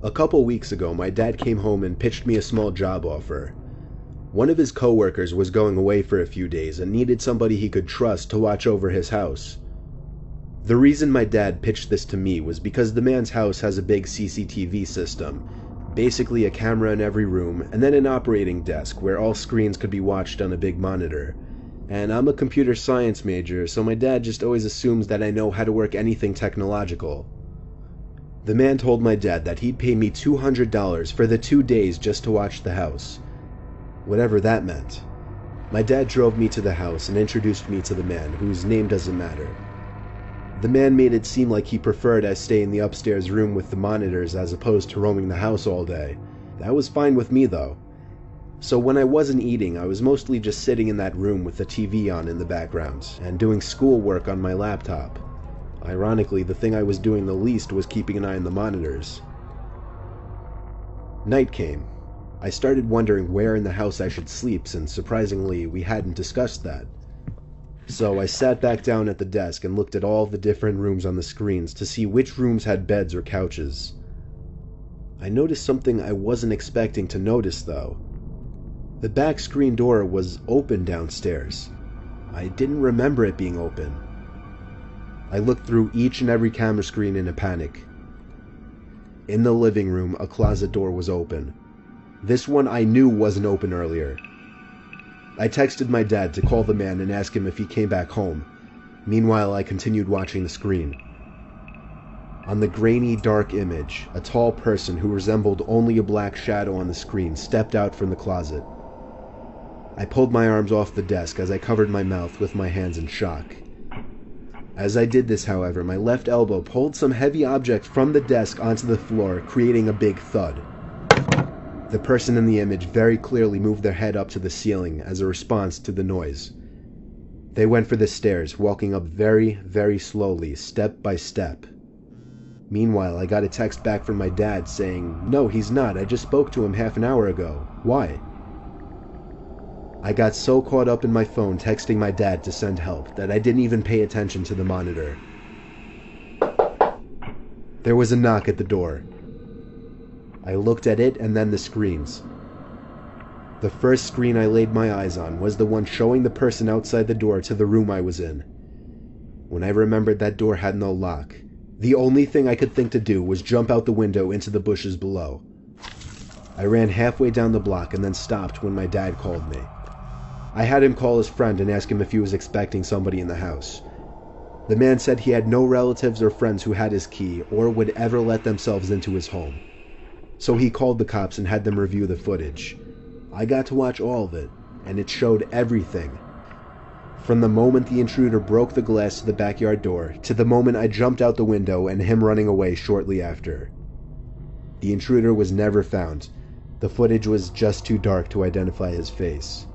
A couple weeks ago, my dad came home and pitched me a small job offer. One of his coworkers was going away for a few days and needed somebody he could trust to watch over his house. The reason my dad pitched this to me was because the man's house has a big CCTV system, basically a camera in every room, and then an operating desk where all screens could be watched on a big monitor. And I'm a computer science major, so my dad just always assumes that I know how to work anything technological. The man told my dad that he'd pay me $200 for the 2 days just to watch the house. Whatever that meant. My dad drove me to the house and introduced me to the man, whose name doesn't matter. The man made it seem like he preferred I stay in the upstairs room with the monitors as opposed to roaming the house all day. That was fine with me though. So when I wasn't eating, I was mostly just sitting in that room with the TV on in the background, and doing schoolwork on my laptop. Ironically, the thing I was doing the least was keeping an eye on the monitors. Night came. I started wondering where in the house I should sleep, since surprisingly, we hadn't discussed that. So I sat back down at the desk and looked at all the different rooms on the screens to see which rooms had beds or couches. I noticed something I wasn't expecting to notice though. The back screen door was open downstairs. I didn't remember it being open. I looked through each and every camera screen in a panic. In the living room, a closet door was open. This one I knew wasn't open earlier. I texted my dad to call the man and ask him if he came back home. Meanwhile, I continued watching the screen. On the grainy, dark image, a tall person who resembled only a black shadow on the screen stepped out from the closet. I pulled my arms off the desk as I covered my mouth with my hands in shock. As I did this, however, my left elbow pulled some heavy object from the desk onto the floor, creating a big thud. The person in the image very clearly moved their head up to the ceiling as a response to the noise. They went for the stairs, walking up very, very slowly, step by step. Meanwhile, I got a text back from my dad saying, "No, he's not. I just spoke to him half an hour ago. Why?" I got so caught up in my phone texting my dad to send help that I didn't even pay attention to the monitor. There was a knock at the door. I looked at it and then the screens. The first screen I laid my eyes on was the one showing the person outside the door to the room I was in. When I remembered that door had no lock, the only thing I could think to do was jump out the window into the bushes below. I ran halfway down the block and then stopped when my dad called me. I had him call his friend and ask him if he was expecting somebody in the house. The man said he had no relatives or friends who had his key or would ever let themselves into his home. So he called the cops and had them review the footage. I got to watch all of it, and it showed everything. From the moment the intruder broke the glass to the backyard door, to the moment I jumped out the window and him running away shortly after. The intruder was never found. The footage was just too dark to identify his face.